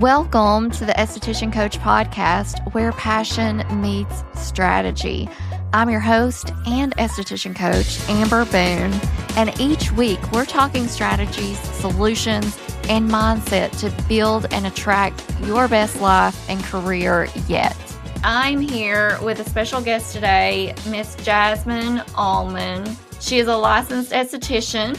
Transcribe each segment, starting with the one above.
Welcome to the Esthetician Coach podcast, where passion meets strategy. I'm your host and esthetician coach, Amber Boone, and each week we're talking strategies, solutions, and mindset to build and attract your best life and career yet. I'm here with a special guest today, Miss Jasmine Allmon. She is a licensed esthetician,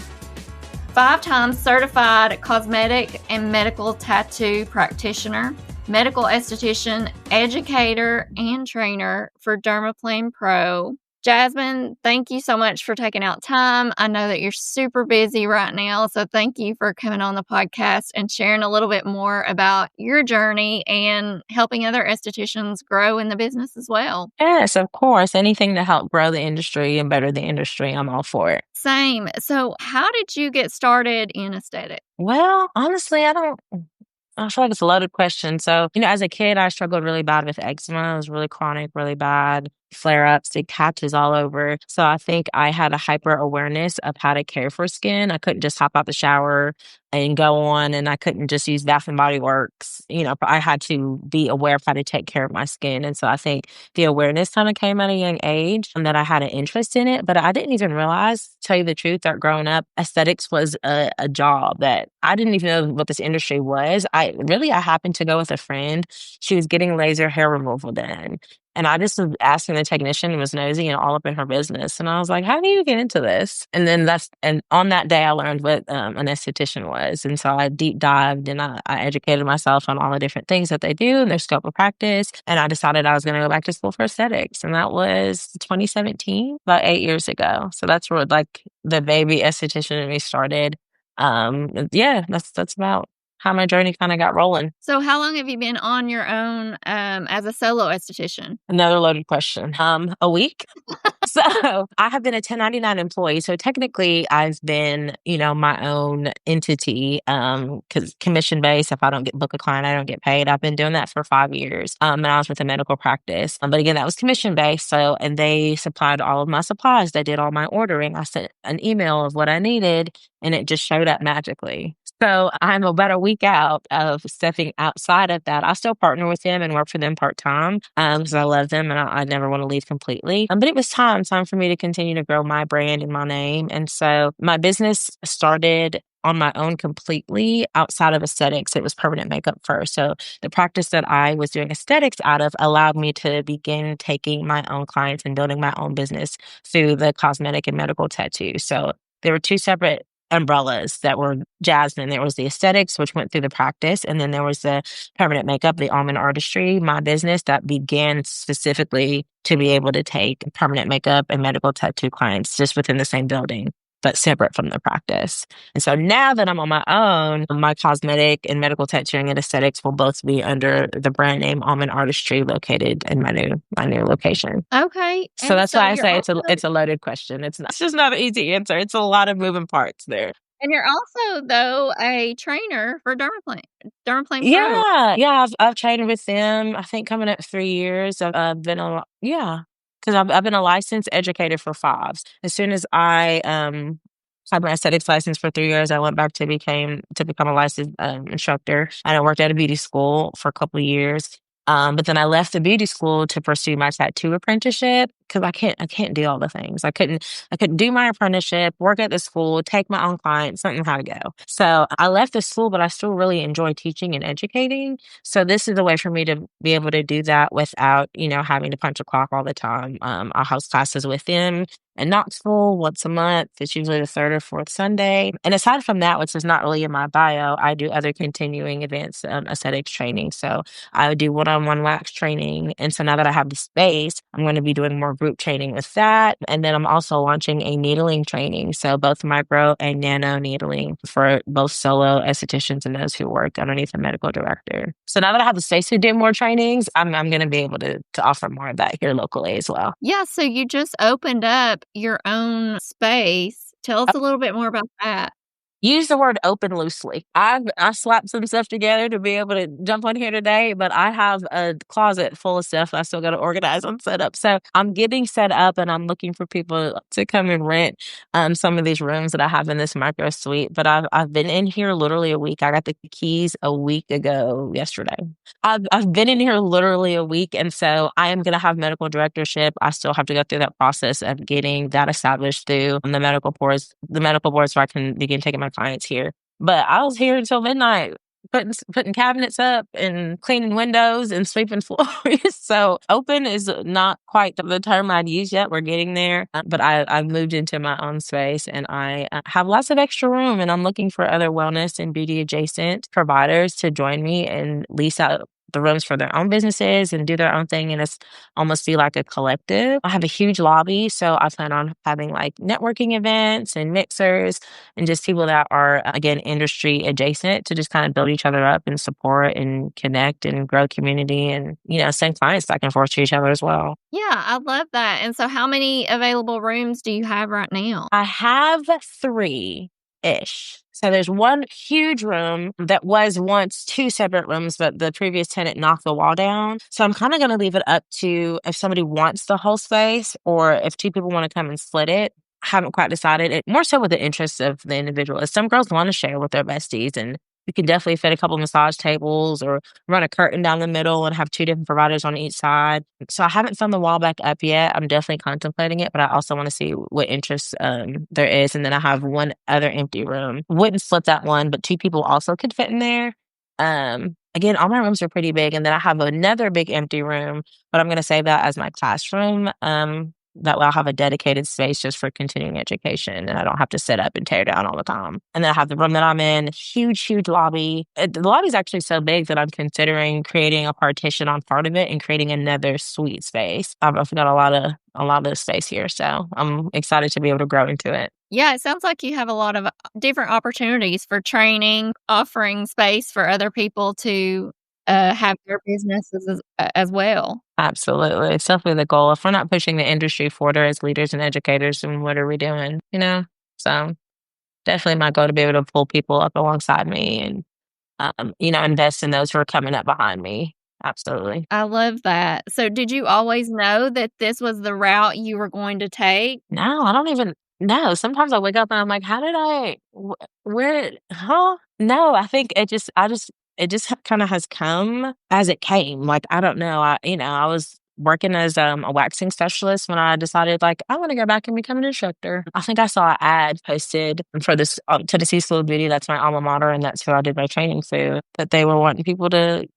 5-time certified cosmetic and medical tattoo practitioner, medical esthetician, educator, and trainer for Dermaplaning Pro. Jasmine, thank you so much for taking out time. I know that you're super busy right now, so thank you for coming on the podcast and sharing a little bit more about your journey and helping other estheticians grow in the business as well. Yes, of course. Anything to help grow the industry and better the industry, I'm all for it. Same. So how did you get started in aesthetics? Well, honestly, I feel like it's a loaded question. So, as a kid, I struggled really bad with eczema. It was really chronic, really bad. Flare-ups, big patches all over. So I think I had a hyper awareness of how to care for skin. I couldn't just hop out the shower and go on, and I couldn't just use Bath and Body Works. I had to be aware of how to take care of my skin. And so I think the awareness kind of came at a young age and that I had an interest in it. But I didn't even realize, to tell you the truth, that growing up, aesthetics was a job that I didn't even know what this industry was. I happened to go with a friend. She was getting laser hair removal done. And I just was asking the technician, was nosy and all up in her business. And I was like, how do you get into this? And on that day, I learned what an esthetician was. And so I deep dived and I educated myself on all the different things that they do and their scope of practice. And I decided I was going to go back to school for aesthetics. And that was 2017, about 8 years ago. So that's where the baby esthetician in me started. That's about how my journey kind of got rolling. So how long have you been on your own as a solo esthetician? Another loaded question. A week. So I have been a 1099 employee. So technically I've been, my own entity, because commission based, if I don't book a client, I don't get paid. I've been doing that for 5 years. And I was with a medical practice. But again, that was commission based. So, and they supplied all of my supplies. They did all my ordering. I sent an email of what I needed and it just showed up magically. So I'm about a week out of stepping outside of that. I still partner with them and work for them part-time because I love them and I never want to leave completely. But it was time for me to continue to grow my brand and my name. And so my business started on my own completely outside of aesthetics. It was permanent makeup first. So the practice that I was doing aesthetics out of allowed me to begin taking my own clients and building my own business through the cosmetic and medical tattoo. So there were two separate umbrellas that were Jasmine. There was the aesthetics, which went through the practice. And then there was the permanent makeup, the Allmon artistry, my business that began specifically to be able to take permanent makeup and medical tattoo clients just within the same building, but separate from the practice. And so now that I'm on my own, my cosmetic and medical tattooing and aesthetics will both be under the brand name Allmon Artistry, located in my new location. Okay. So that's why I say it's a loaded question. It's just not an easy answer. It's a lot of moving parts there. And you're also, though, a trainer for Dermaplaning Pro. Yeah. I've trained with them. I think coming up 3 years. I've been because I've been a licensed educator for 5. As soon as I had my aesthetics license for 3 years, I went back to become a licensed instructor. And I worked at a beauty school for a couple of years. But then I left the beauty school to pursue my tattoo apprenticeship because I can't do all the things. I couldn't do my apprenticeship, work at the school, take my own clients, something how to go. So I left the school, but I still really enjoy teaching and educating. So this is a way for me to be able to do that without, having to punch a clock all the time. I host classes with them in Knoxville once a month. It's usually the 3rd or 4th Sunday. And aside from that, which is not really in my bio, I do other continuing advanced aesthetics training. So I do one-on-one wax training. And so now that I have the space, I'm going to be doing more group training with that. And then I'm also launching a needling training. So both micro and nano needling for both solo estheticians and those who work underneath a medical director. So now that I have the space to do more trainings, I'm going to be able to offer more of that here locally as well. Yeah. So you just opened up your own space. Tell us a little bit more about that. use the word open loosely. I slapped some stuff together to be able to jump on here today, but I have a closet full of stuff I still got to organize and set up. So I'm getting set up, and I'm looking for people to come and rent some of these rooms that I have in this micro suite. But I've been in here literally a week. I got the keys a week ago yesterday. I've been in here literally a week, and so I am going to have medical directorship. I still have to go through that process of getting that established through the medical boards, so I can begin taking my clients here. But I was here until midnight, putting cabinets up and cleaning windows and sweeping floors. So open is not quite the term I'd use yet. We're getting there. But I've moved into my own space, and I have lots of extra room, and I'm looking for other wellness and beauty adjacent providers to join me and lease out the rooms for their own businesses and do their own thing. And it's almost be like a collective. I have a huge lobby, so I plan on having like networking events and mixers and just people that are, again, industry adjacent to just kind of build each other up and support and connect and grow community and, send clients back and forth to each other as well. Yeah, I love that. And so how many available rooms do you have right now? I have 3-ish. So there's one huge room that was once 2 separate rooms, but the previous tenant knocked the wall down. So I'm kind of going to leave it up to if somebody wants the whole space or if 2 people want to come and split it. I haven't quite decided. It more so with the interests of the individual. Some girls want to share with their besties, and you can definitely fit a couple massage tables or run a curtain down the middle and have 2 different providers on each side. So I haven't found the wall back up yet. I'm definitely contemplating it, but I also want to see what interest there is. And then I have one other empty room. Wouldn't split that one, but 2 people also could fit in there. Again, all my rooms are pretty big. And then I have another big empty room, but I'm going to save that as my classroom. That way I'll have a dedicated space just for continuing education, and I don't have to sit up and tear down all the time. And then I have the room that I'm in, huge lobby. The lobby is actually so big that I'm considering creating a partition on part of it and creating another suite space. I've got a lot of space here, so I'm excited to be able to grow into it. Yeah, it sounds like you have a lot of different opportunities for training, offering space for other people to have their businesses as well. Absolutely. It's definitely the goal. If we're not pushing the industry forward as leaders and educators, then what are we doing? So definitely my goal to be able to pull people up alongside me and, invest in those who are coming up behind me. Absolutely. I love that. So did you always know that this was the route you were going to take? No, I don't even know. Sometimes I wake up and I'm like, how did No, I think it just kind of has come as it came. Like, I don't know. I was working as a waxing specialist when I decided, like, I want to go back and become an instructor. I think I saw an ad posted for this Tennessee School of Beauty. That's my alma mater, and that's who I did my training through, that they were wanting people to,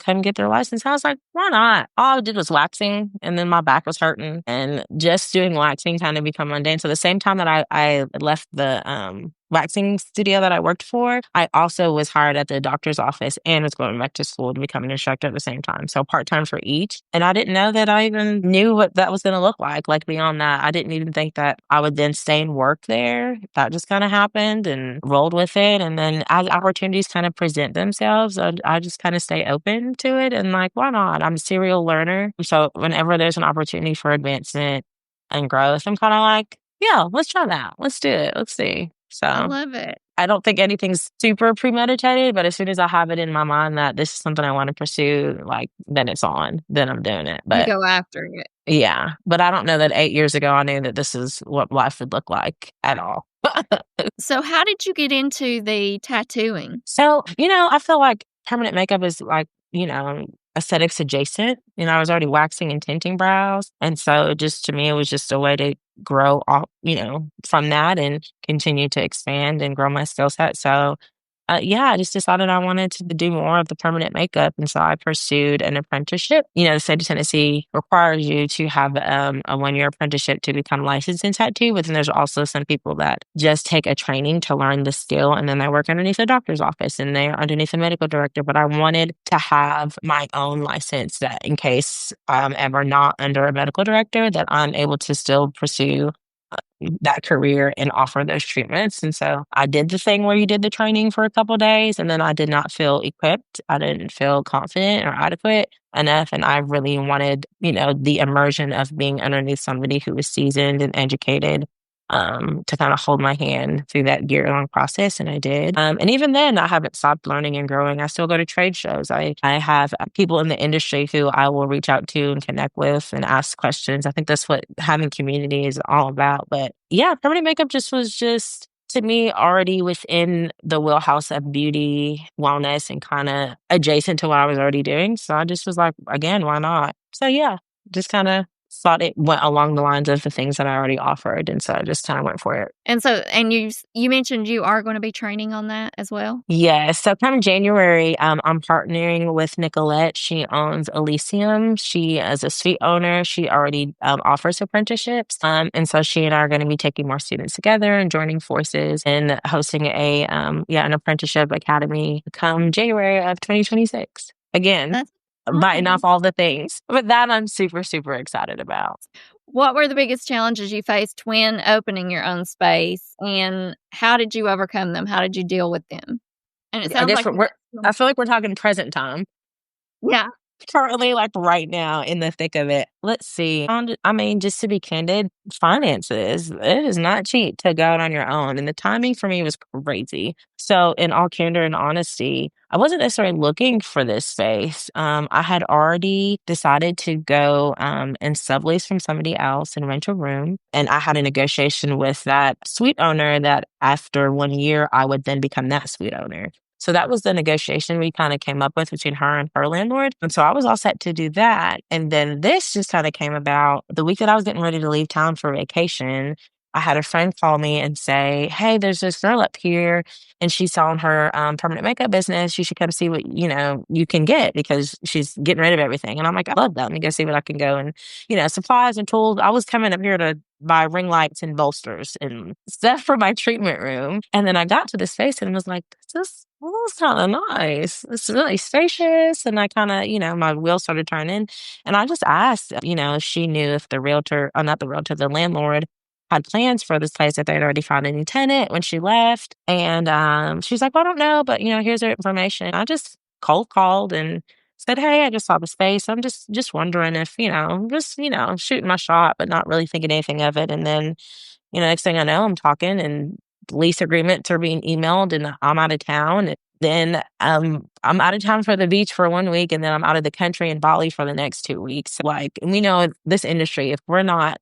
come get their license. I was like, why not? All I did was waxing, and then my back was hurting, and just doing waxing kind of become mundane. So the same time that I left the waxing studio that I worked for, I also was hired at the doctor's office and was going back to school to become an instructor at the same time. So part-time for each. And I didn't know that I even knew what that was going to look like. Like, beyond that, I didn't even think that I would then stay and work there. That just kind of happened and rolled with it. And then as opportunities kind of present themselves, I just kind of stay open to it. And like, why not? I'm a serial learner. So whenever there's an opportunity for advancement and growth, I'm kind of like, yeah, let's try that. Let's do it. Let's see. So I love it. I don't think anything's super premeditated, but as soon as I have it in my mind that this is something I want to pursue, like, then it's on, then I'm doing it. But you go after it. Yeah. But I don't know that 8 years ago I knew that this is what life would look like at all. So how did you get into the tattooing? So, I feel like permanent makeup is like, aesthetics adjacent. I was already waxing and tinting brows. And so to me, it was just a way to grow off, from that and continue to expand and grow my skill set. So I just decided I wanted to do more of the permanent makeup. And so I pursued an apprenticeship. The state of Tennessee requires you to have a 1-year apprenticeship to become licensed in tattoo. But then there's also some people that just take a training to learn the skill, and then they work underneath a doctor's office and they're underneath a medical director. But I wanted to have my own license, that in case I'm ever not under a medical director, that I'm able to still pursue that career and offer those treatments. And so I did the thing where you did the training for a couple of days, and then I did not feel equipped. I didn't feel confident or adequate enough. And I really wanted, the immersion of being underneath somebody who was seasoned and educated to kind of hold my hand through that year-long process, and I did. And even then, I haven't stopped learning and growing. I still go to trade shows. I have people in the industry who I will reach out to and connect with and ask questions. I think that's what having community is all about. But yeah, permanent makeup was just to me already within the wheelhouse of beauty, wellness, and kind of adjacent to what I was already doing. So I just was like, again, why not? So yeah, just kind of thought it went along the lines of the things that I already offered. And so I just kind of went for it. And so, and you mentioned you are going to be training on that as well? Yes. So come January, I'm partnering with Nicolette. She owns Elysium. She is a suite owner. She already offers apprenticeships. And so she and I are going to be taking more students together and joining forces and hosting an apprenticeship academy come January of 2026. Again, That's biting nice. off all the things. But that I'm super, super excited about. What were the biggest challenges you faced when opening your own space, and how did you overcome them? How did you deal with them? And it I sounds guess like I feel like we're talking present time. yeah. Currently, like right now, in the thick of it. Let's see. I mean, just to be candid, finances, it is not cheap to go out on your own. And the timing for me was crazy. So, in all candor and honesty, I wasn't necessarily looking for this space. I had already decided to go and sublease from somebody else and rent a room. And I had a negotiation with that suite owner that after 1 year, I would then become that suite owner. So that was the negotiation we kind of came up with between her and her landlord. And so I was all set to do that. And then this just kind of came about the week that I was getting ready to leave town for vacation. I had a friend call me and say, "Hey, there's this girl up here and she's selling her permanent makeup business. You should come see what, you can get because she's getting rid of everything." And I'm like, "I love that. Let me go see what I can go." And, supplies and tools. I was coming up here to buy ring lights and bolsters and stuff for my treatment room. And then I got to the space and was like, this is kind of nice. It's really spacious. And I kind of, my wheels started turning. And I just asked, if she knew if the landlord had plans for this place, that they'd already found a new tenant when she left. And she's like, "Well, I don't know, but, here's her information." I just cold called and said, "Hey, I just saw the space. I'm just wondering if, shooting my shot, but not really thinking anything of it." And then, next thing I know, I'm talking and lease agreements are being emailed and I'm out of town. And then I'm out of town for the beach for 1 week and then I'm out of the country in Bali for the next 2 weeks. Like, we know this industry, if we're not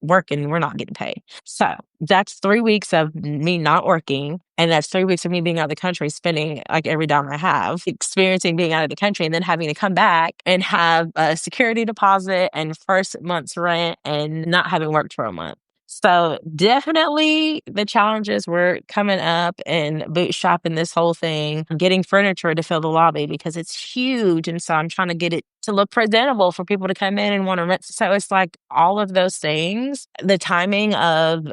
working, we're not getting paid. So that's 3 weeks of me not working. And that's 3 weeks of me being out of the country, spending like every dime I have, experiencing being out of the country and then having to come back and have a security deposit and first month's rent and not having worked for a month. So definitely the challenges were coming up and bootstrapping this whole thing, getting furniture to fill the lobby because it's huge. And so I'm trying to get it to look presentable for people to come in and want to rent. So it's like all of those things, the timing of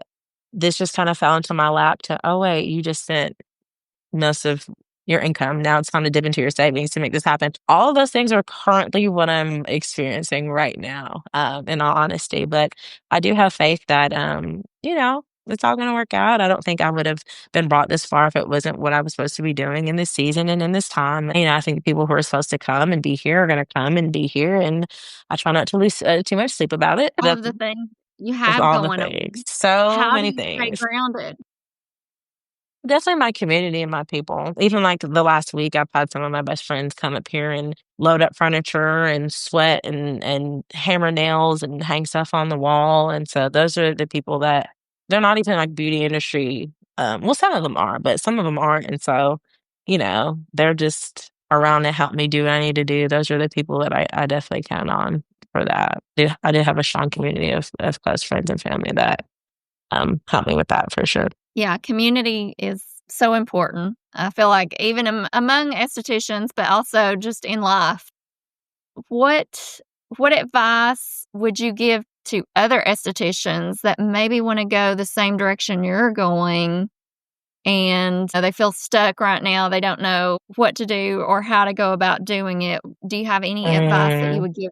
this just kind of fell into my lap to, oh, wait, you just spent most of your income. Now it's time to dip into your savings to make this happen. All of those things are currently what I'm experiencing right now, in all honesty. But I do have faith that, it's all going to work out. I don't think I would have been brought this far if it wasn't what I was supposed to be doing in this season and in this time. I think the people who are supposed to come and be here are going to come and be here. And I try not to lose too much sleep about it. All of the things you have All going the on. things. So How many do you stay things. grounded? Definitely my community and my people. Even like the last week, I've had some of my best friends come up here and load up furniture and sweat and hammer nails and hang stuff on the wall. And so those are the people that they're not even like beauty industry. Well, some of them are, but some of them aren't. And so, they're just around to help me do what I need to do. Those are the people that I definitely count on for that. I do have a strong community of close friends and family that help me with that for sure. Yeah, community is so important. I feel like even among estheticians, but also just in life. What advice would you give to other estheticians that maybe want to go the same direction you're going and they feel stuck right now? They don't know what to do or how to go about doing it. Do you have any advice that you would give?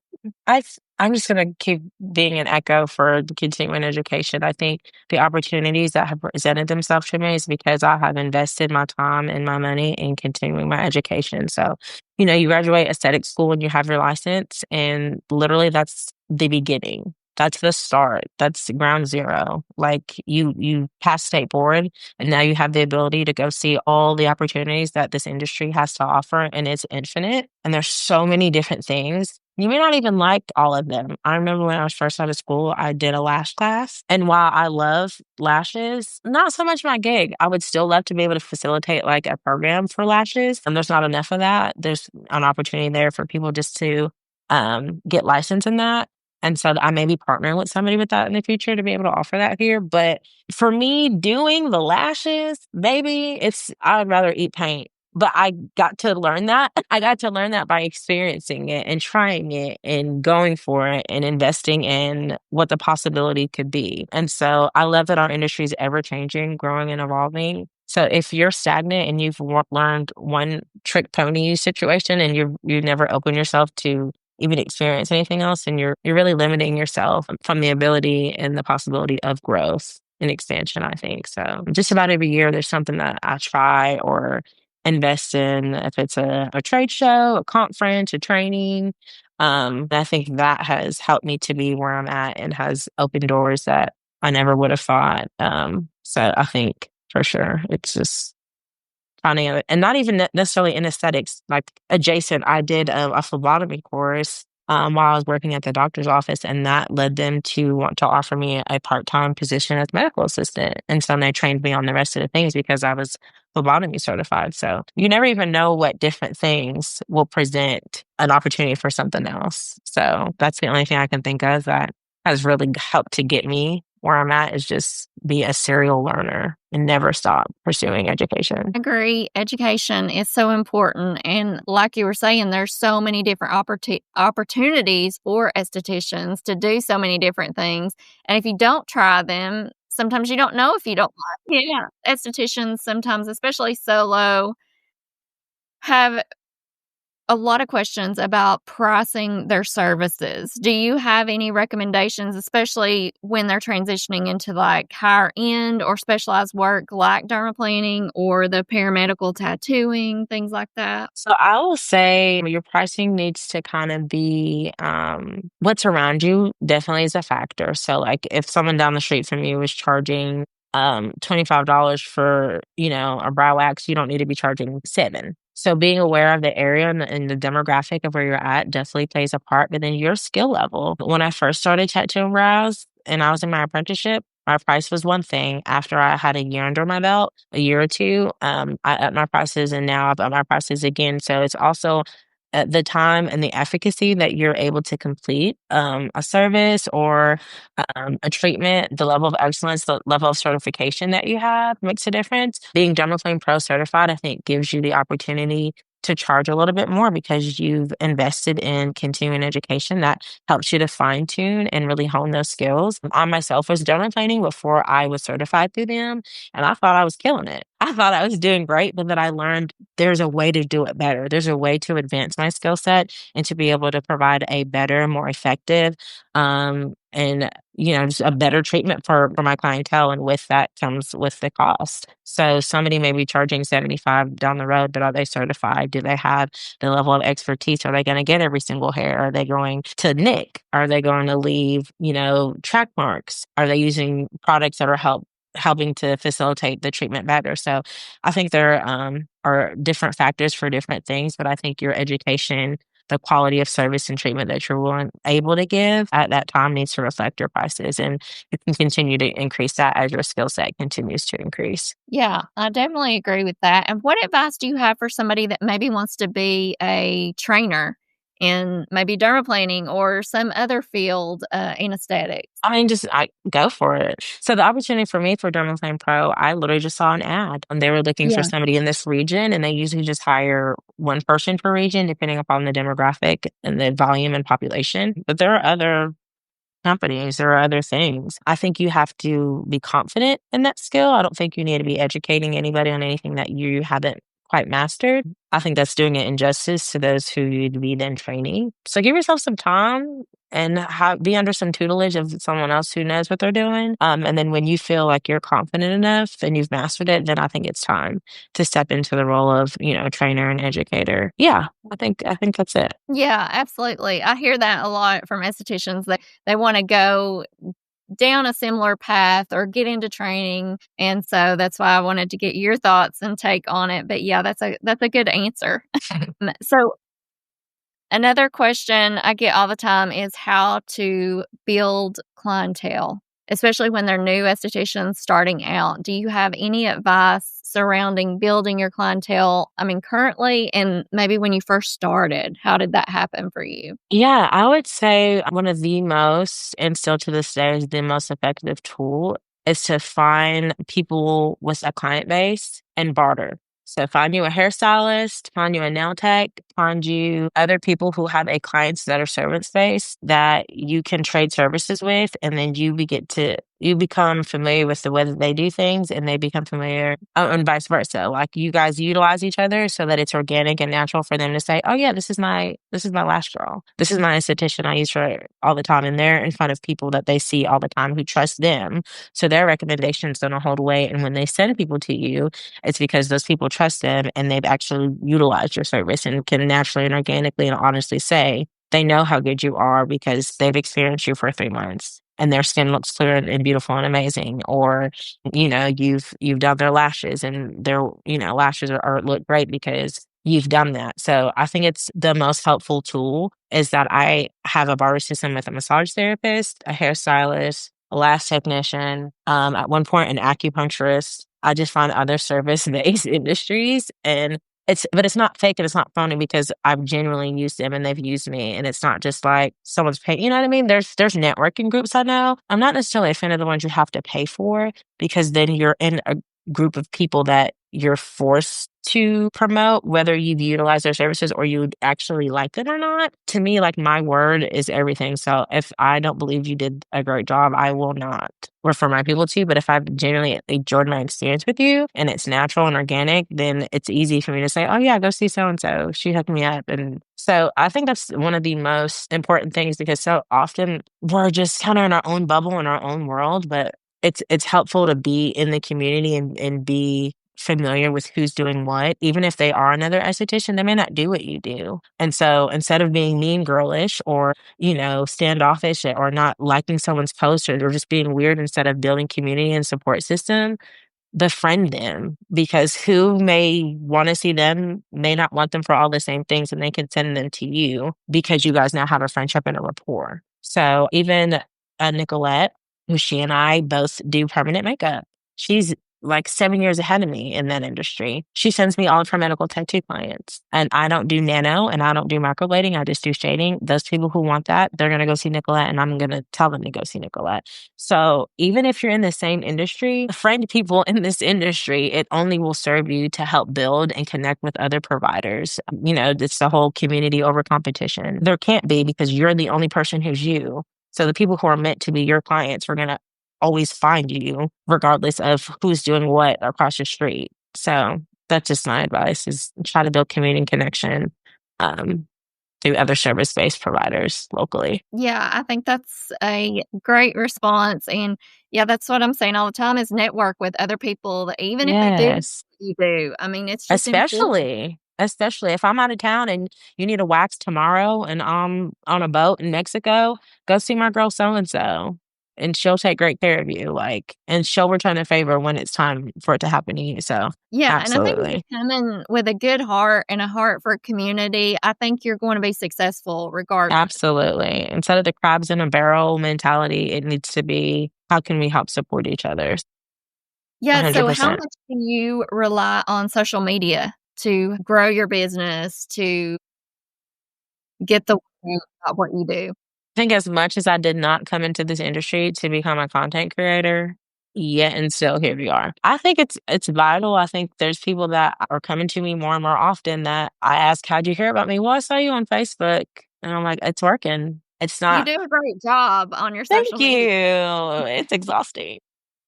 I'm just going to keep being an echo for continuing education. I think the opportunities that have presented themselves to me is because I have invested my time and my money in continuing my education. So, you graduate aesthetic school and you have your license, and literally that's the beginning. That's the start. That's ground zero. Like you pass state board and now you have the ability to go see all the opportunities that this industry has to offer, and it's infinite. And there's so many different things. You may not even like all of them. I remember when I was first out of school, I did a lash class. And while I love lashes, not so much my gig. I would still love to be able to facilitate like a program for lashes. And there's not enough of that. There's an opportunity there for people just to get licensed in that. And so I may be partnering with somebody with that in the future to be able to offer that here. But for me, doing the lashes, baby, I'd rather eat paint. But I got to learn that. I got to learn that by experiencing it and trying it and going for it and investing in what the possibility could be. And so I love that our industry is ever changing, growing and evolving. So if you're stagnant and you've learned one trick pony situation and you never open yourself to even experience anything else, and you're really limiting yourself from the ability and the possibility of growth and expansion, I think. So just about every year there's something that I try or invest in, if it's a trade show, a conference, a training. I think that has helped me to be where I'm at and has opened doors that I never would have thought. So I think for sure it's just finding it, and not even necessarily in aesthetics, like adjacent. I did a phlebotomy course while I was working at the doctor's office, and that led them to want to offer me a part-time position as medical assistant. And so they trained me on the rest of the things because I was phlebotomy certified. So you never even know what different things will present an opportunity for something else. So that's the only thing I can think of that has really helped to get me where I'm at, is just be a serial learner and never stop pursuing education. Agree. Education is so important. And like you were saying, there's so many different opportunities for estheticians to do so many different things. And if you don't try them, sometimes you don't know if you don't like. Yeah. Estheticians sometimes, especially solo, have a lot of questions about pricing their services. Do you have any recommendations, especially when they're transitioning into like higher end or specialized work like dermaplaning or the paramedical tattooing, things like that? So I will say your pricing needs to kind of be what's around you definitely is a factor. So like if someone down the street from you is charging $25 for, a brow wax, you don't need to be charging $7. So being aware of the area and the demographic of where you're at definitely plays a part, but then your skill level. When I first started tattooing brows and I was in my apprenticeship, my price was one thing. After I had a year under my belt, a year or two, I upped my prices, and now I've upped my prices again. So it's also the time and the efficacy that you're able to complete a service or a treatment, the level of excellence, the level of certification that you have makes a difference. Being Dermaplaning Pro certified, I think, gives you the opportunity to charge a little bit more because you've invested in continuing education that helps you to fine tune and really hone those skills. I myself was dermaplaning before I was certified through them, and I thought I was killing it. I thought I was doing great, but then I learned there's a way to do it better. There's a way to advance my skill set and to be able to provide a better, more effective, and just a better treatment for my clientele. And with that comes with the cost. So somebody may be charging $75 down the road, but are they certified? Do they have the level of expertise? Are they going to get every single hair? Are they going to nick? Are they going to leave, track marks? Are they using products that are helping to facilitate the treatment better? So I think there are different factors for different things, but I think your education, the quality of service and treatment that you're able to give at that time needs to reflect your prices, and you can continue to increase that as your skill set continues to increase. Yeah, I definitely agree with that. And what advice do you have for somebody that maybe wants to be a trainer in maybe dermaplaning or some other field in aesthetics? I mean, I go for it. So the opportunity for me for Dermaplaning Pro, I literally just saw an ad and they were looking for somebody in this region, and they usually just hire one person per region, depending upon the demographic and the volume and population. But there are other companies, there are other things. I think you have to be confident in that skill. I don't think you need to be educating anybody on anything that you haven't quite mastered. I think that's doing it injustice to those who you'd be then training. So give yourself some time and be under some tutelage of someone else who knows what they're doing. And then when you feel like you're confident enough and you've mastered it, then I think it's time to step into the role of, trainer and educator. Yeah, I think that's it. Yeah, absolutely. I hear that a lot from estheticians. They want to go down a similar path or get into training. And so that's why I wanted to get your thoughts and take on it. But yeah, that's a good answer. So another question I get all the time is how to build clientele, especially when they're new estheticians starting out. Do you have any advice surrounding building your clientele? I mean, currently, and maybe when you first started, how did that happen for you? Yeah, I would say one of the most, and still to this day, is the most effective tool is to find people with a client base and barter. So find you a hairstylist, find you a nail tech, find you other people who have a clients that are service based that you can trade services with, and then you become familiar with the way that they do things, and they become familiar, and vice versa. Like you guys utilize each other so that it's organic and natural for them to say, "Oh yeah, this is my lash girl. This is my esthetician I use her all the time," and they're in front of people that they see all the time who trust them. So their recommendations don't hold weight, and when they send people to you, it's because those people trust them and they've actually utilized your service and can naturally and organically and honestly say they know how good you are because they've experienced you for 3 months and their skin looks clear and beautiful and amazing. Or, you've done their lashes and their, lashes look great because you've done that. So I think it's the most helpful tool is that I have a barter system with a massage therapist, a hairstylist, a lash technician, at one point an acupuncturist. I just find other service-based industries, and it's not fake and it's not phony because I've genuinely used them and they've used me, and it's not just like someone's paying. You know what I mean? There's networking groups I know. I'm not necessarily a fan of the ones you have to pay for because then you're in a group of people that you're forced to promote, whether you've utilized their services or you actually like it or not. To me, like my word is everything. So if I don't believe you did a great job, I will not refer my people to you. But if I've genuinely enjoyed my experience with you and it's natural and organic, then it's easy for me to say, oh yeah, go see so-and-so. She hooked me up. And so I think that's one of the most important things because so often we're just kind of in our own bubble, in our own world, but it's helpful to be in the community and be familiar with who's doing what. Even if they are another esthetician, they may not do what you do. And so instead of being mean girlish or, standoffish or not liking someone's post or just being weird, instead of building community and support system, befriend them because who may want to see them may not want them for all the same things, and they can send them to you because you guys now have a friendship and a rapport. So even Nicolette, who she and I both do permanent makeup, she's like 7 years ahead of me in that industry. She sends me all of her medical tattoo clients, and I don't do nano and I don't do microblading. I just do shading. Those people who want that, they're going to go see Nicolette, and I'm going to tell them to go see Nicolette. So even if you're in the same industry, friend people in this industry, it only will serve you to help build and connect with other providers. It's the whole community over competition. There can't be because you're the only person who's you. So the people who are meant to be your clients are going to always find you regardless of who's doing what across your street. So that's just my advice is try to build community and connection through other service-based providers locally. Yeah, I think that's a great response. And yeah, that's what I'm saying all the time is network with other people, that even if they do, Yes. you do. I mean, it's just important. Especially if I'm out of town and you need a wax tomorrow and I'm on a boat in Mexico, go see my girl so-and-so. And she'll take great care of you, and she'll return the favor when it's time for it to happen to you. So, Yeah, and I think if absolutely. you come in with a good heart and a heart for community, I think you're going to be successful regardless. Absolutely. Instead of the crabs in a barrel mentality, it needs to be, how can we help support each other? Yeah, so how 100%. much do you rely on social media to grow your business, to get the word out about what you do? I think as much as I did not come into this industry to become a content creator, yet and still here we are. I think it's vital. I think there's people that are coming to me more and more often that I ask, how'd you hear about me? Well, I saw you on Facebook. And I'm like, it's working. It's You not. do a great job on your Thank social you. media. It's exhausting.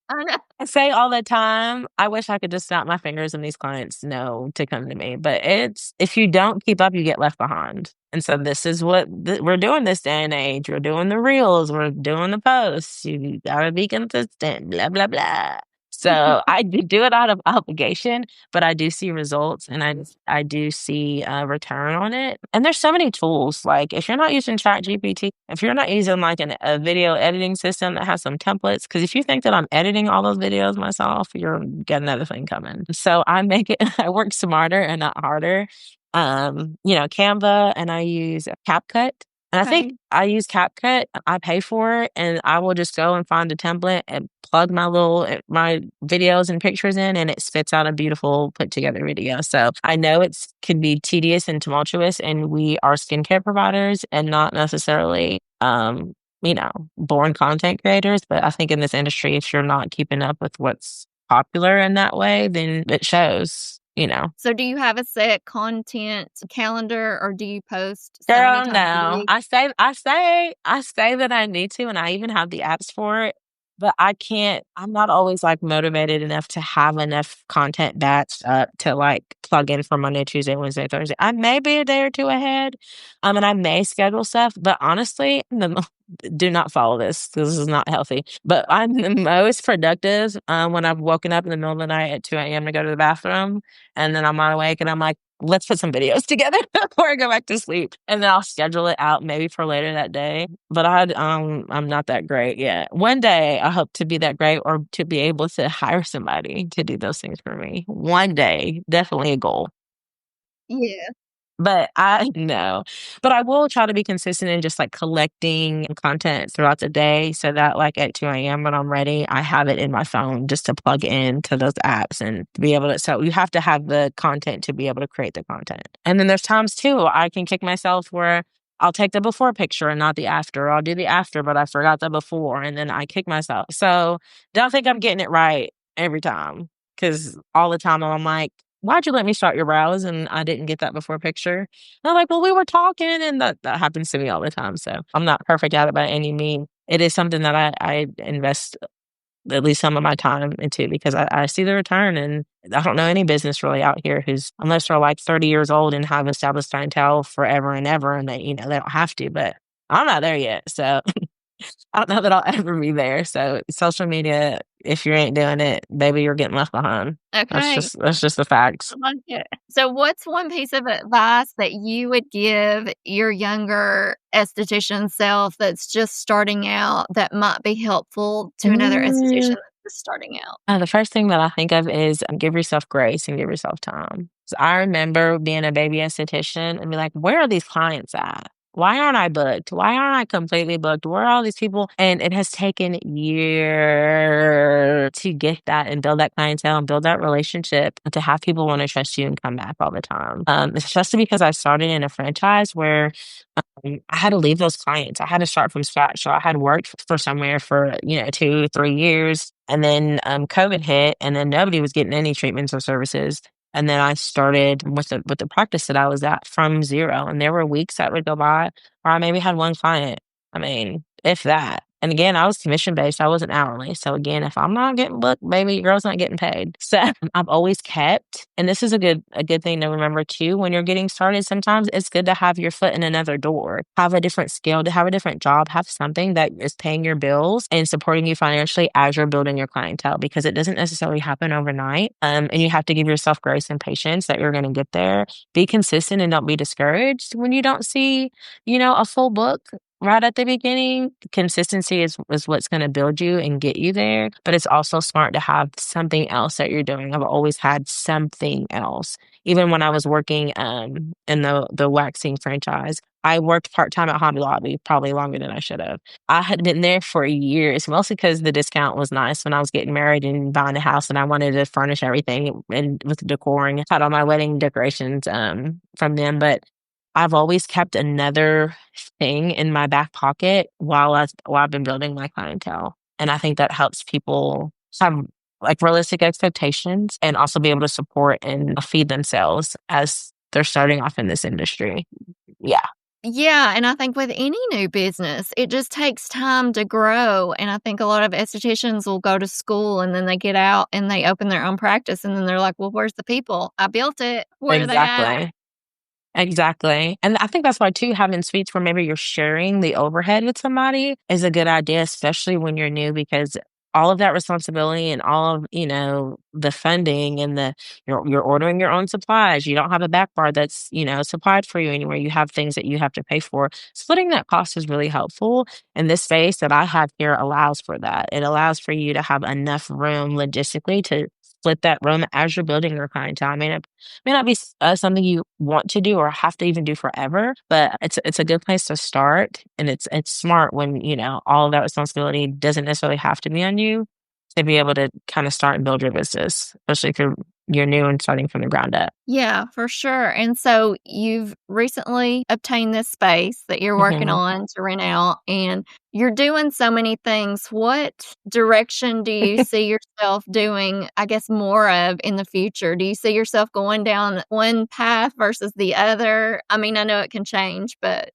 I know. I say all the time, I wish I could just snap my fingers and these clients know to come to me. But it's, if you don't keep up, you get left behind. And so this is what we're doing this day and age. We're doing the reels, we're doing the posts. You gotta be consistent, blah, blah, blah. So I do it out of obligation, but I do see results, and I do see a return on it. And there's so many tools. Like if you're not using ChatGPT, if you're not using like a video editing system that has some templates, because if you think that I'm editing all those videos myself, you're got another thing coming. So I make it, I work smarter and not harder. Canva, and I use CapCut. And I think I use CapCut. I pay for it, and I will just go and find a template and plug my videos and pictures in, and it spits out a beautiful put together video. So I know it's can be tedious and tumultuous, and we are skincare providers and not necessarily born content creators. But I think in this industry, if you're not keeping up with what's popular in that way, then it shows. So do you have a set content calendar, or do you post so Girl, many times a no. week? I say that I need to, and I even have the apps for it, but I can't. I'm not always like motivated enough to have enough content batched up to like plug in for Monday, Tuesday, Wednesday, Thursday. I may be a day or two ahead, and I may schedule stuff, but honestly, do not follow this. This is not healthy. But I'm the most productive when I've woken up in the middle of the night at 2 a.m. to go to the bathroom, and then I'm not awake, and I'm like, let's put some videos together before I go back to sleep. And then I'll schedule it out maybe for later that day. But I'm not that great yet. One day I hope to be that great, or to be able to hire somebody to do those things for me. One day, definitely a goal. Yeah. But I know. But I will try to be consistent in just like collecting content throughout the day, so that like at 2 a.m. when I'm ready, I have it in my phone just to plug into those apps and be able to. So you have to have the content to be able to create the content. And then there's times too, I can kick myself where I'll take the before picture and not the after. Or I'll do the after, but I forgot the before, and then I kick myself. So don't think I'm getting it right every time, because all the time I'm like, why'd you let me start your brows? And I didn't get that before picture. And I'm like, well, we were talking, and that happens to me all the time. So I'm not perfect at it by any means. It is something that I invest at least some of my time into, because I see the return. And I don't know any business really out here unless they're like 30 years old and have established clientele forever and ever, and they don't have to, but I'm not there yet. So I don't know that I'll ever be there. So social media, if you ain't doing it, baby, you're getting left behind. Okay. That's just the facts. I like it. So what's one piece of advice that you would give your younger esthetician self that's just starting out that might be helpful to another esthetician that's just starting out? The first thing that I think of is give yourself grace and give yourself time. So I remember being a baby esthetician and be like, where are these clients at? Why aren't I booked? Why aren't I completely booked? Where are all these people? And it has taken years to get that and build that clientele and build that relationship, to have people want to trust you and come back all the time. Especially because I started in a franchise where I had to leave those clients. I had to start from scratch. So I had worked for somewhere for 2-3 years, and then COVID hit, and then nobody was getting any treatments or services. And then I started with the practice that I was at from zero. And there were weeks that would go by where I maybe had one client. I mean, if that. And again, I was commission based. I wasn't hourly. So again, if I'm not getting booked, baby, your girl's not getting paid. So I've always kept, and this is a good thing to remember too, when you're getting started, sometimes it's good to have your foot in another door, have a different skill, to have a different job, have something that is paying your bills and supporting you financially as you're building your clientele, because it doesn't necessarily happen overnight. And you have to give yourself grace and patience that you're going to get there. Be consistent and don't be discouraged when you don't see, a full book right at the beginning. Consistency is what's going to build you and get you there. But it's also smart to have something else that you're doing. I've always had something else. Even when I was working in the waxing franchise, I worked part-time at Hobby Lobby, probably longer than I should have. I had been there for years, mostly because the discount was nice when I was getting married and buying a house, and I wanted to furnish everything and with decoring. Had all my wedding decorations from them. But I've always kept another thing in my back pocket while I've been building my clientele. And I think that helps people have like realistic expectations and also be able to support and feed themselves as they're starting off in this industry. Yeah. Yeah, and I think with any new business, it just takes time to grow, and I think a lot of estheticians will go to school, and then they get out, and they open their own practice, and then they're like, "Well, where's the people? I built it. Where are they at?" Exactly. Exactly. And I think that's why too, having suites where maybe you're sharing the overhead with somebody is a good idea, especially when you're new, because all of that responsibility and all of, the funding and you're ordering your own supplies. You don't have a back bar that's, supplied for you anywhere. You have things that you have to pay for. Splitting that cost is really helpful. And this space that I have here allows for that. It allows for you to have enough room logistically to split that room as you're building your clientele. I mean, may not be something you want to do or have to even do forever, but it's a good place to start, and it's smart when all of that responsibility doesn't necessarily have to be on you to be able to kind of start and build your business, especially if you're new and starting from the ground up. Yeah, for sure. And so you've recently obtained this space that you're working Mhm. on to rent out, and you're doing so many things. What direction do you see yourself doing, I guess, more of in the future? Do you see yourself going down one path versus the other? I mean, I know it can change, but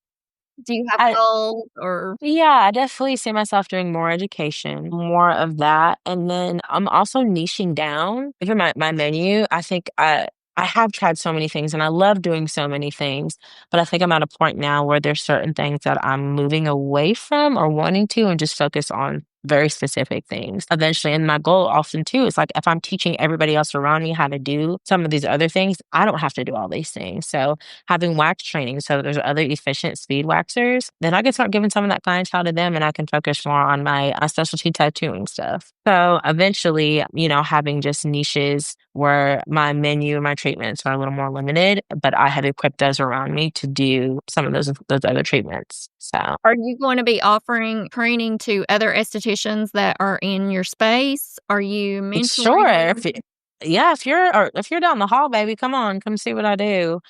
do you have I goals or Yeah, I definitely see myself doing more education, more of that. And then I'm also niching down. Even my menu, I think I have tried so many things and I love doing so many things, but I think I'm at a point now where there's certain things that I'm moving away from or wanting to and just focus on very specific things eventually. And my goal often too is like if I'm teaching everybody else around me how to do some of these other things, I don't have to do all these things. So having wax training so that there's other efficient speed waxers, then I can start giving some of that clientele to them and I can focus more on my specialty tattooing stuff. So eventually, having just niches where my menu and my treatments are a little more limited, but I have equipped those around me to do some of those other treatments. So are you going to be offering training to other estheticians that are in your space? Are you sure, mentoring? yeah, if you're down the hall, baby, come on, come see what I do.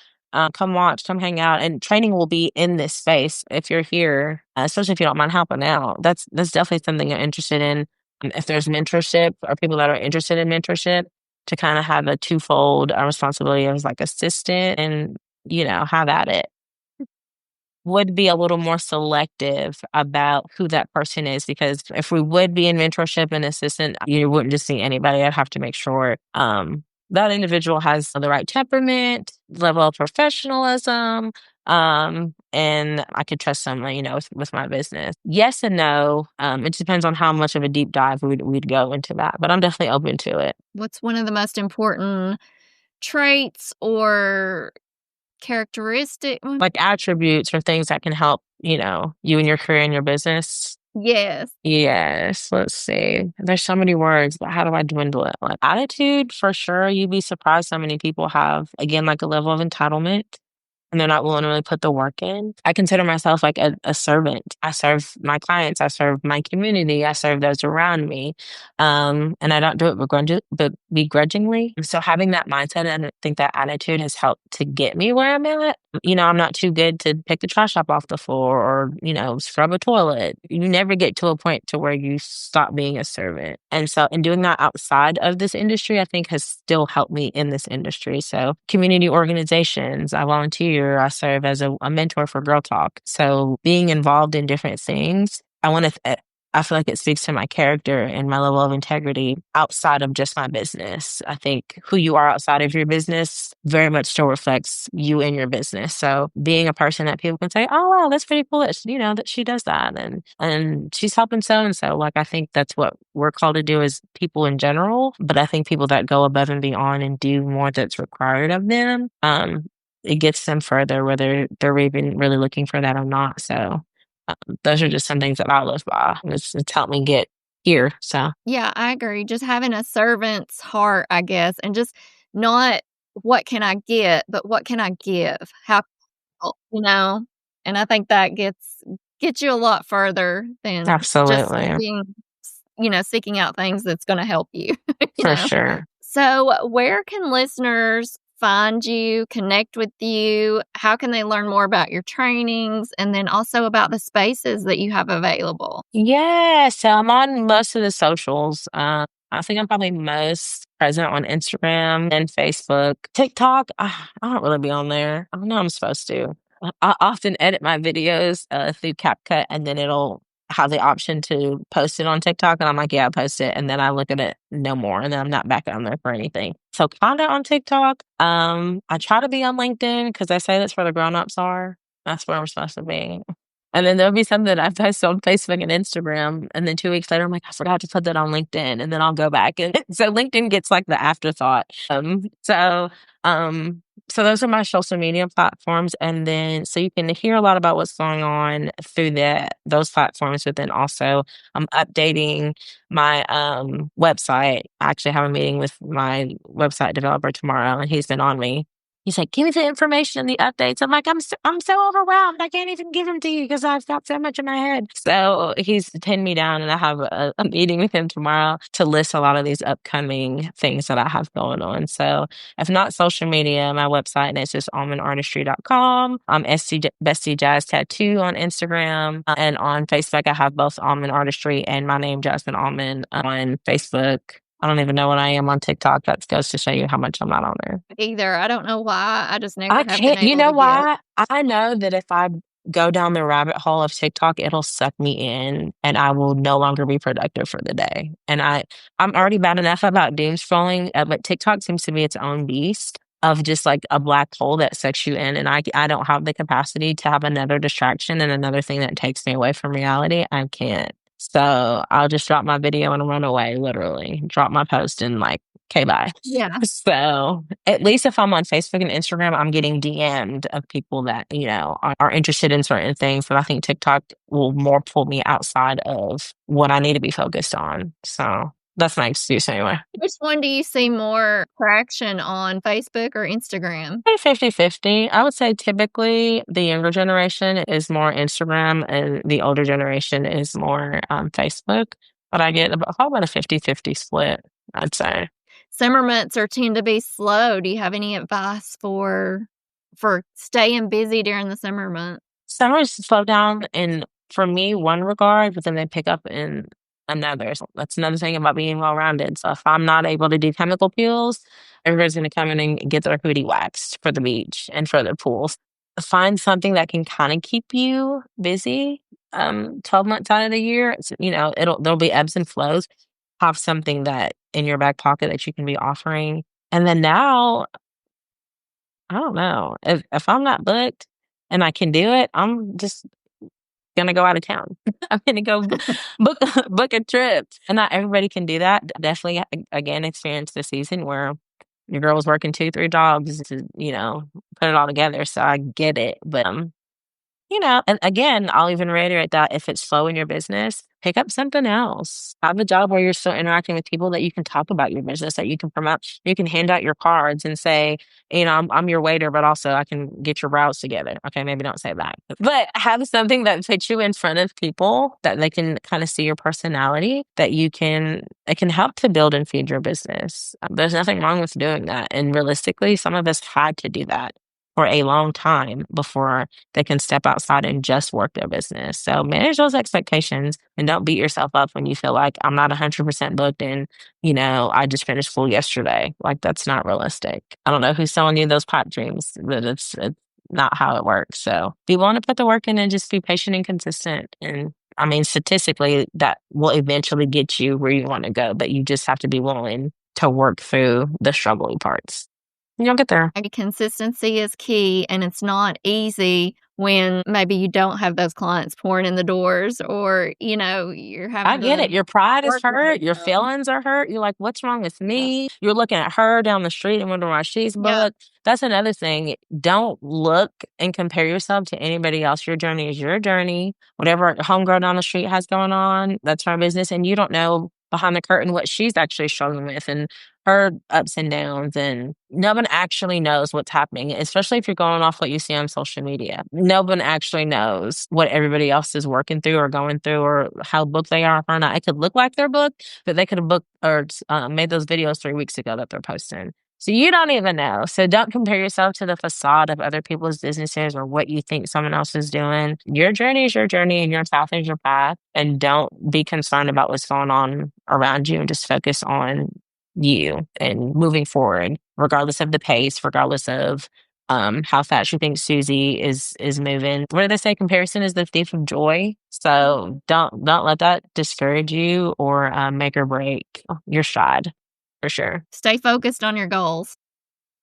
Come watch, come hang out, and training will be in this space if you're here, especially if you don't mind helping out. That's definitely something I'm interested in. If there's mentorship or people that are interested in mentorship, to kind of have a twofold responsibility as like assistant and have at it. Would be a little more selective about who that person is, because if we would be in mentorship and assistant, you wouldn't just see anybody. I'd have to make sure that individual has the right temperament, level of professionalism, and I could trust them, with my business. Yes and no. It depends on how much of a deep dive we'd go into that, but I'm definitely open to it. What's one of the most important traits or characteristic? Like attributes or things that can help, you and your career and your business. Yes. Yes, let's see. There's so many words, but how do I dwindle it? Like attitude, for sure. You'd be surprised how many people have, again, like a level of entitlement and they're not willing to really put the work in. I consider myself like a servant. I serve my clients. I serve my community. I serve those around me. And I don't do it begrudgingly. So having that mindset and I think that attitude has helped to get me where I'm at. I'm not too good to pick the trash up off the floor or, scrub a toilet. You never get to a point to where you stop being a servant. And so in doing that outside of this industry, I think has still helped me in this industry. So community organizations, I volunteer, I serve as a mentor for Girl Talk. So being involved in different things, I feel like it speaks to my character and my level of integrity outside of just my business. I think who you are outside of your business very much still reflects you in your business. So being a person that people can say, "Oh wow, that's pretty cool that she does that and she's helping so and so." Like I think that's what we're called to do as people in general. But I think people that go above and beyond and do more that's required of them, it gets them further, whether they're even really looking for that or not. So those are just some things that I live by. It's helped me get here. So Yeah, I agree. Just having a servant's heart, I guess, and just not what can I get, but what can I give? How you know? And I think that gets you a lot further than just absolutely, being, seeking out things that's gonna help you, you for know? sure. So, where can listeners find you, connect with you? How can they learn more about your trainings and then also about the spaces that you have available? Yeah, so I'm on most of the socials. I think I'm probably most present on Instagram and Facebook. TikTok, I don't really be on there. I know I'm supposed to. I often edit my videos through CapCut, and then it'll have the option to post it on TikTok. And I'm like, yeah, I'll post it. And then I look at it no more. And then I'm not back on there for anything. So kind of on TikTok. I try to be on LinkedIn because they say that's where the grown-ups are. That's where we're supposed to be. And then there'll be something that I post on Facebook and Instagram. And then 2 weeks later, I'm like, I forgot to put that on LinkedIn. And then I'll go back. And so LinkedIn gets like the afterthought. So those are my social media platforms. And then, so you can hear a lot about what's going on through those platforms, but then also I'm updating my website. I actually have a meeting with my website developer tomorrow, and he's been on me. He's like, give me the information and the updates. I'm like, I'm so overwhelmed. I can't even give them to you because I've got so much in my head. So he's pinned me down, and I have a meeting with him tomorrow to list a lot of these upcoming things that I have going on. So if not social media, my website, and it's just almondartistry.com. I'm Bestie Jazz Tattoo on Instagram. And on Facebook, I have both Almond Artistry and my name, Jasmine Allmon, on Facebook. I don't even know what I am on TikTok. That goes to show you how much I'm not on there. Either. I don't know why. I just never I have been can't, able you know to why? I know that if I go down the rabbit hole of TikTok, it'll suck me in and I will no longer be productive for the day. And I'm already bad enough about doom scrolling, but TikTok seems to be its own beast of just like a black hole that sucks you in. And I don't have the capacity to have another distraction and another thing that takes me away from reality. I can't. So I'll just drop my video and run away, literally. Drop my post and like, okay, bye. Yeah. So at least if I'm on Facebook and Instagram, I'm getting DM'd of people that, are interested in certain things. But I think TikTok will more pull me outside of what I need to be focused on. So that's my excuse anyway. Which one do you see more traction on, Facebook or Instagram? 50-50. I would say typically the younger generation is more Instagram and the older generation is more Facebook. But I get probably about a 50-50 split, I'd say. Summer months tend to be slow. Do you have any advice for staying busy during the summer months? Summers slow down in, for me, one regard, but then they pick up in another. So that's another thing about being well-rounded. So if I'm not able to do chemical peels, everybody's going to come in and get their booty waxed for the beach and for the pools. Find something that can kind of keep you busy 12 months out of the year. It's, there'll be ebbs and flows. Have something that in your back pocket that you can be offering. And then now, I don't know, if I'm not booked and I can do it, I'm just gonna go out of town. I'm gonna go book a trip. And not everybody can do that. Definitely, again, experience the season where your girl was working 2-3 jobs to, put it all together. So I get it. But and again, I'll even reiterate that if it's slow in your business, pick up something else. Have a job where you're still interacting with people that you can talk about your business, that you can promote. You can hand out your cards and say, I'm your waiter, but also I can get your brows together. Okay, maybe don't say that. But have something that puts you in front of people that they can kind of see your personality, that it can help to build and feed your business. There's nothing wrong with doing that. And realistically, some of us had to do that for a long time before they can step outside and just work their business. So manage those expectations and don't beat yourself up when you feel like I'm not 100% booked and, I just finished school yesterday. Like, that's not realistic. I don't know who's selling you those pipe dreams, but it's not how it works. So be willing to put the work in and just be patient and consistent. And I mean, statistically, that will eventually get you where you want to go, but you just have to be willing to work through the struggling parts. You'll get there. Consistency is key, and it's not easy when maybe you don't have those clients pouring in the doors, or you're having. I get it. Your pride is hurt. Your feelings are hurt. You're like, what's wrong with me? Yeah. You're looking at her down the street and wondering why she's booked. Yeah. That's another thing. Don't look and compare yourself to anybody else. Your journey is your journey. Whatever homegirl down the street has going on, that's her business, and you don't know behind the curtain what she's actually struggling with and her ups and downs, and no one actually knows what's happening, especially if you're going off what you see on social media. No one actually knows what everybody else is working through or going through or how booked they are or not. It could look like they're booked, but they could have booked or made those videos 3 weeks ago that they're posting. So you don't even know. So don't compare yourself to the facade of other people's businesses or what you think someone else is doing. Your journey is your journey and your path is your path. And don't be concerned about what's going on around you, and just focus on you and moving forward, regardless of the pace, regardless of how fast you think Susie is moving. What do they say? Comparison is the thief of joy. So don't let that discourage you or make or break your stride, for sure. Stay focused on your goals.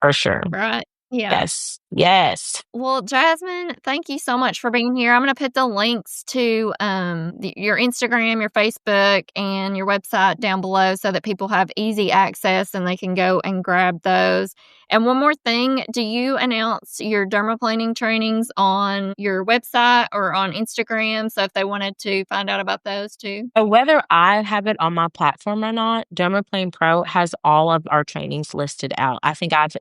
For sure. Right. Yeah. Yes. Well, Jasmine, thank you so much for being here. I'm going to put the links to your Instagram, your Facebook, and your website down below so that people have easy access and they can go and grab those. And one more thing, do you announce your dermaplaning trainings on your website or on Instagram? So if they wanted to find out about those too? So whether I have it on my platform or not, Dermaplaning Pro has all of our trainings listed out. I think I've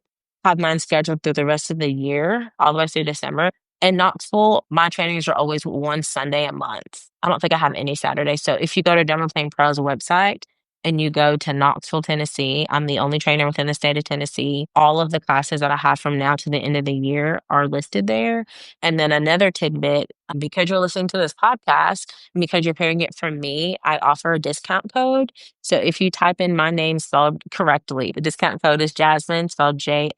have mine scheduled through the rest of the year, all the way through December. In Knoxville, my trainings are always one Sunday a month. I don't think I have any Saturdays. So if you go to Dermaplane Pro's website and you go to Knoxville, Tennessee, I'm the only trainer within the state of Tennessee. All of the classes that I have from now to the end of the year are listed there. And then another tidbit, because you're listening to this podcast, and because you're hearing it from me, I offer a discount code. So if you type in my name spelled correctly, the discount code is Jasmine, spelled Jasine.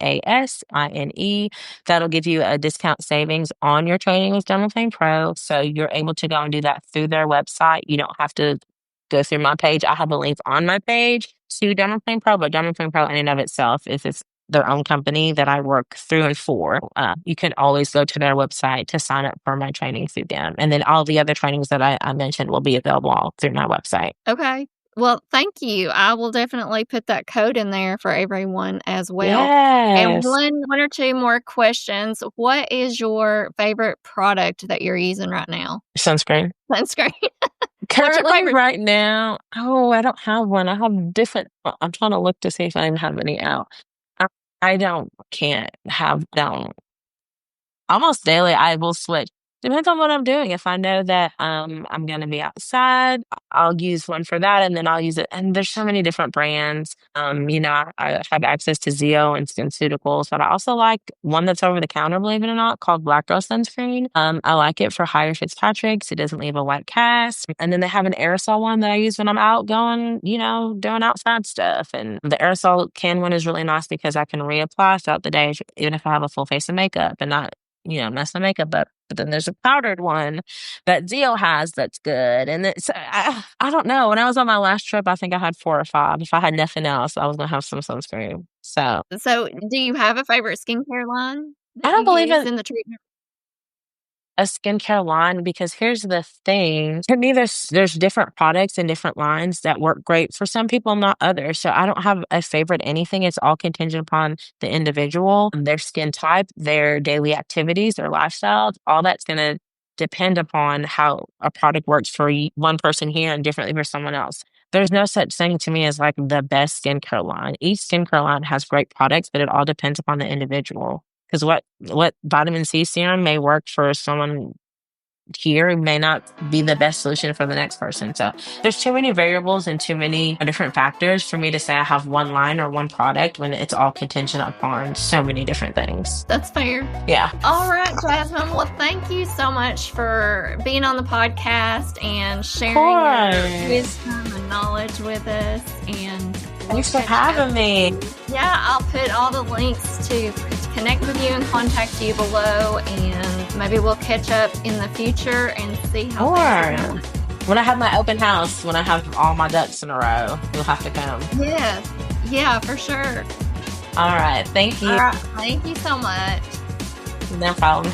That'll give you a discount savings on your training with Dermaplane Pro. So you're able to go and do that through their website. You don't have to go through my page. I have a link on my page to Dermaplane Pro, but Dermaplane Pro in and of itself is it's their own company that I work through and for. You can always go to their website to sign up for my training through them. And then all the other trainings that I mentioned will be available all through my website. Okay. Well, thank you. I will definitely put that code in there for everyone as well. Yes. And one or two more questions. What is your favorite product that you're using right now? Sunscreen. Sunscreen. Currently, right now, I don't have one. I have different. I'm trying to look to see if I even have any out. I can't have them. Almost daily, I will switch. Depends on what I'm doing. If I know that I'm going to be outside, I'll use one for that, and then I'll use it. And there's so many different brands. I have access to Zeo and SkinCeuticals, but I also like one that's over the counter, believe it or not, called Black Girl Sunscreen. I like it for higher Fitzpatrick's. It doesn't leave a white cast. And then they have an aerosol one that I use when I'm out going, doing outside stuff. And the aerosol can one is really nice because I can reapply throughout the day, even if I have a full face of makeup and not mess my makeup up. But then there's a powdered one that Zeo has that's good. And it's, I don't know. When I was on my last trip, I think I had 4 or 5. If I had nothing else, I was going to have some sunscreen. So do you have a favorite skincare line? I don't believe in the treatment. A skincare line, because here's the thing. To me, there's different products and different lines that work great for some people, not others. So I don't have a favorite anything. It's all contingent upon the individual, their skin type, their daily activities, their lifestyle. All that's going to depend upon how a product works for one person here and differently for someone else. There's no such thing to me as like the best skincare line. Each skincare line has great products, but it all depends upon the individual. Because what vitamin C serum may work for someone here may not be the best solution for the next person. So there's too many variables and too many different factors for me to say I have one line or one product when it's all contingent upon so many different things. That's fair. Yeah. All right, Jasmine. Well, thank you so much for being on the podcast and sharing your wisdom and knowledge with us. And thanks for having me. Yeah, I'll put all the links to connect with you and contact you below, and maybe we'll catch up in the future and see how things are going. When I have my open house, when I have all my ducks in a row, you'll have to come. Yes. Yeah, for sure. All right. Thank you. All right. Thank you so much. No problem.